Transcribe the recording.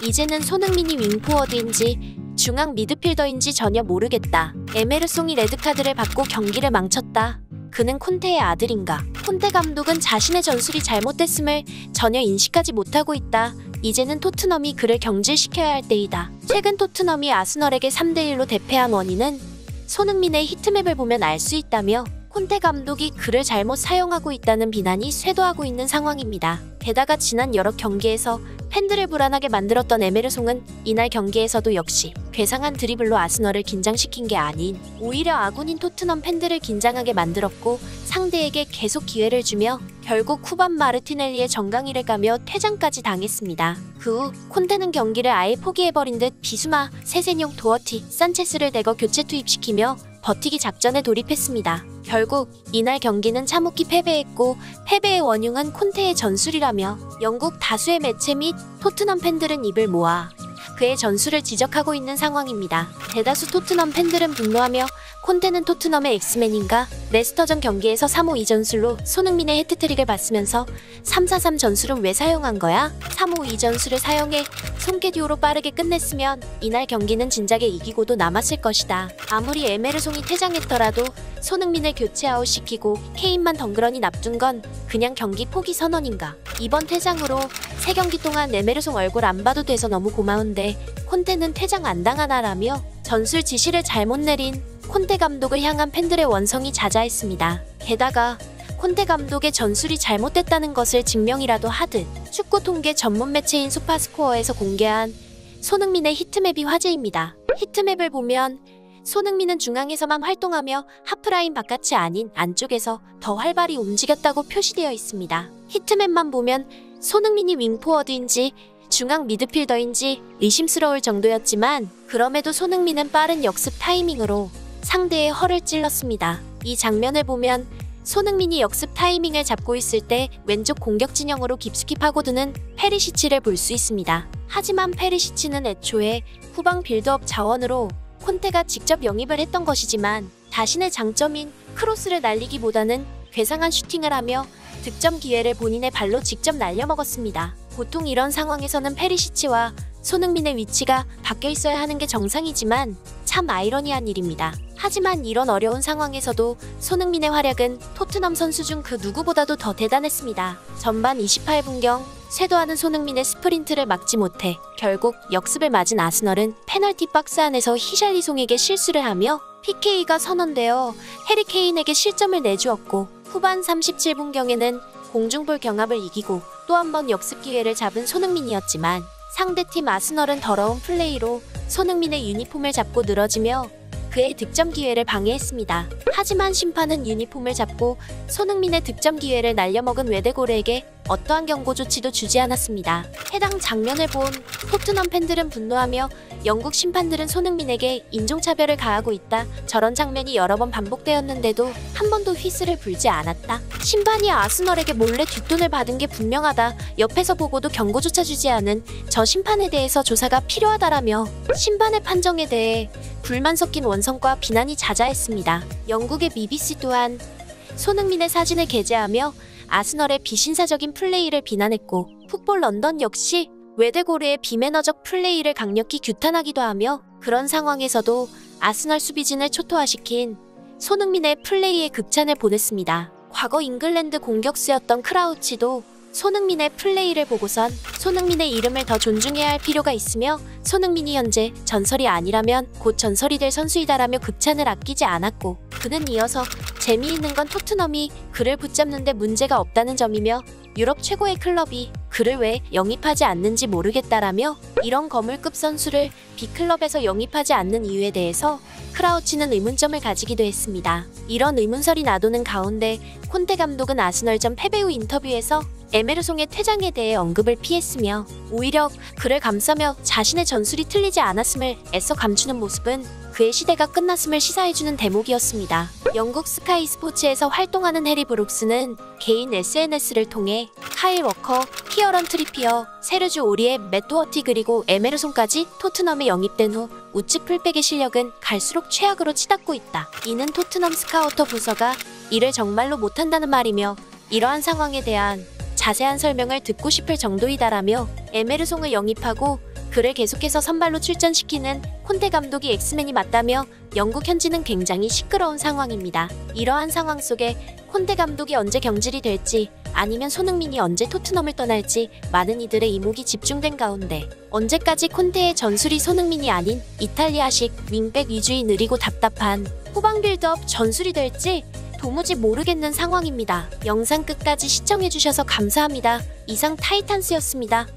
이제는 손흥민이 윙포워드인지 중앙 미드필더인지 전혀 모르겠다. 에메르송이 레드카드를 받고 경기를 망쳤다. 그는 콘테의 아들인가? 콘테 감독은 자신의 전술이 잘못됐음을 전혀 인식하지 못하고 있다. 이제는 토트넘이 그를 경질시켜야 할 때이다. 최근 토트넘이 아스널에게 3대1로 대패한 원인은 손흥민의 히트맵을 보면 알 수 있다며 콘테 감독이 그를 잘못 사용하고 있다는 비난이 쇄도하고 있는 상황입니다. 게다가 지난 여러 경기에서 팬들을 불안하게 만들었던 에메르송은 이날 경기에서도 역시 괴상한 드리블로 아스널을 긴장시킨 게 아닌 오히려 아군인 토트넘 팬들을 긴장하게 만들었고 상대에게 계속 기회를 주며 결국 후반 마르티넬리의 정강이를 가며 퇴장까지 당했습니다. 그 후 콘테는 경기를 아예 포기해버린 듯 비수마, 세세뇽, 도어티, 산체스를 대거 교체 투입시키며 버티기 작전에 돌입했습니다. 결국 이날 경기는 참혹히 패배했고 패배의 원흉은 콘테의 전술이라며 영국 다수의 매체 및 토트넘 팬들은 입을 모아 그의 전술을 지적하고 있는 상황입니다. 대다수 토트넘 팬들은 분노하며 콘테는 토트넘의 엑스맨인가? 레스터전 경기에서 3-5-2 전술로 손흥민의 해트트릭을 봤으면서 3-4-3 전술은 왜 사용한 거야? 3-5-2 전술을 사용해 송케듀오로 빠르게 끝냈으면 이날 경기는 진작에 이기고도 남았을 것이다. 아무리 에메르송이 퇴장했더라도 손흥민을 교체 아웃시키고 케인만 덩그러니 납둔 건 그냥 경기 포기 선언인가? 이번 퇴장으로 3경기 동안 에메르송 얼굴 안 봐도 돼서 너무 고마운데 콘테는 퇴장 안 당하나라며 전술 지시를 잘못 내린 콘테 감독을 향한 팬들의 원성이 자자했습니다. 게다가 콘테 감독의 전술이 잘못됐다는 것을 증명이라도 하듯 축구 통계 전문 매체인 소파스코어에서 공개한 손흥민의 히트맵이 화제입니다. 히트맵을 보면 손흥민은 중앙에서만 활동하며 하프라인 바깥이 아닌 안쪽에서 더 활발히 움직였다고 표시되어 있습니다. 히트맵만 보면 손흥민이 윙포워드인지 중앙 미드필더인지 의심스러울 정도였지만 그럼에도 손흥민은 빠른 역습 타이밍으로 상대의 허를 찔렀습니다. 이 장면을 보면 손흥민이 역습 타이밍을 잡고 있을 때 왼쪽 공격 진영으로 깊숙이 파고드는 페리시치를 볼 수 있습니다. 하지만 페리시치는 애초에 후방 빌드업 자원으로 콘테가 직접 영입을 했던 것이지만 자신의 장점인 크로스를 날리기보다는 괴상한 슈팅을 하며 득점 기회를 본인의 발로 직접 날려먹었습니다. 보통 이런 상황에서는 페리시치와 손흥민의 위치가 바뀌어 있어야 하는 게 정상이지만 참 아이러니한 일입니다. 하지만 이런 어려운 상황에서도 손흥민의 활약은 토트넘 선수 중 그 누구보다도 더 대단했습니다. 전반 28분경 쇄도하는 손흥민의 스프린트를 막지 못해 결국 역습을 맞은 아스널은 페널티 박스 안에서 히샬리송에게 실수를 하며 PK가 선언되어 해리 케인에게 실점을 내주었고 후반 37분경에는 공중볼 경합을 이기고 또 한 번 역습 기회를 잡은 손흥민이었지만 상대팀 아스널은 더러운 플레이로 손흥민의 유니폼을 잡고 늘어지며 그의 득점 기회를 방해했습니다. 하지만 심판은 유니폼을 잡고 손흥민의 득점 기회를 날려먹은 웨데고르에게 어떠한 경고 조치도 주지 않았습니다. 해당 장면을 본 토트넘 팬들은 분노하며 영국 심판들은 손흥민에게 인종차별을 가하고 있다. 저런 장면이 여러 번 반복되었는데도 한 번도 휘슬을 불지 않았다. 심판이 아스널에게 몰래 뒷돈을 받은 게 분명하다. 옆에서 보고도 경고조차 주지 않은 저 심판에 대해서 조사가 필요하다라며 심판의 판정에 대해 불만 섞인 원성과 비난이 자자했습니다. 영국의 BBC 또한 손흥민의 사진을 게재하며 아스널의 비신사적인 플레이를 비난했고 풋볼 런던 역시 웨데고르의 비매너적 플레이를 강력히 규탄하기도 하며 그런 상황에서도 아스널 수비진을 초토화시킨 손흥민의 플레이에 극찬을 보냈습니다. 과거 잉글랜드 공격수였던 크라우치도 손흥민의 플레이를 보고선 손흥민의 이름을 더 존중해야 할 필요가 있으며 손흥민이 현재 전설이 아니라면 곧 전설이 될 선수이다라며 극찬을 아끼지 않았고 그는 이어서 재미있는 건 토트넘이 그를 붙잡는데 문제가 없다는 점이며 유럽 최고의 클럽이 그를 왜 영입하지 않는지 모르겠다라며 이런 거물급 선수를 B클럽에서 영입하지 않는 이유에 대해서 크라우치는 의문점을 가지기도 했습니다. 이런 의문설이 나도는 가운데 콘테 감독은 아스널전 패배 후 인터뷰에서 에메르송의 퇴장에 대해 언급을 피했으며 오히려 그를 감싸며 자신의 전술이 틀리지 않았음을 애써 감추는 모습은 그의 시대가 끝났음을 시사해주는 대목이었습니다. 영국 스카이 스포츠에서 활동하는 해리 브룩스는 개인 SNS를 통해 카일 워커, 키어런 트리피어, 세르주 오리에, 맷 도어티 그리고 에메르송까지 토트넘에 영입된 후 우측 풀백의 실력은 갈수록 최악으로 치닫고 있다. 이는 토트넘 스카우터 부서가 이를 정말로 못한다는 말이며 이러한 상황에 대한 자세한 설명을 듣고 싶을 정도이다라며 에메르송을 영입하고 그를 계속해서 선발로 출전시키는 콘테 감독이 엑스맨이 맞다며 영국 현지는 굉장히 시끄러운 상황입니다. 이러한 상황 속에 콘테 감독이 언제 경질이 될지 아니면 손흥민이 언제 토트넘을 떠날지 많은 이들의 이목이 집중된 가운데 언제까지 콘테의 전술이 손흥민이 아닌 이탈리아식 윙백 위주의 느리고 답답한 후방 빌드업 전술이 될지 도무지 모르겠는 상황입니다. 영상 끝까지 시청해주셔서 감사합니다. 이상 타이탄스였습니다.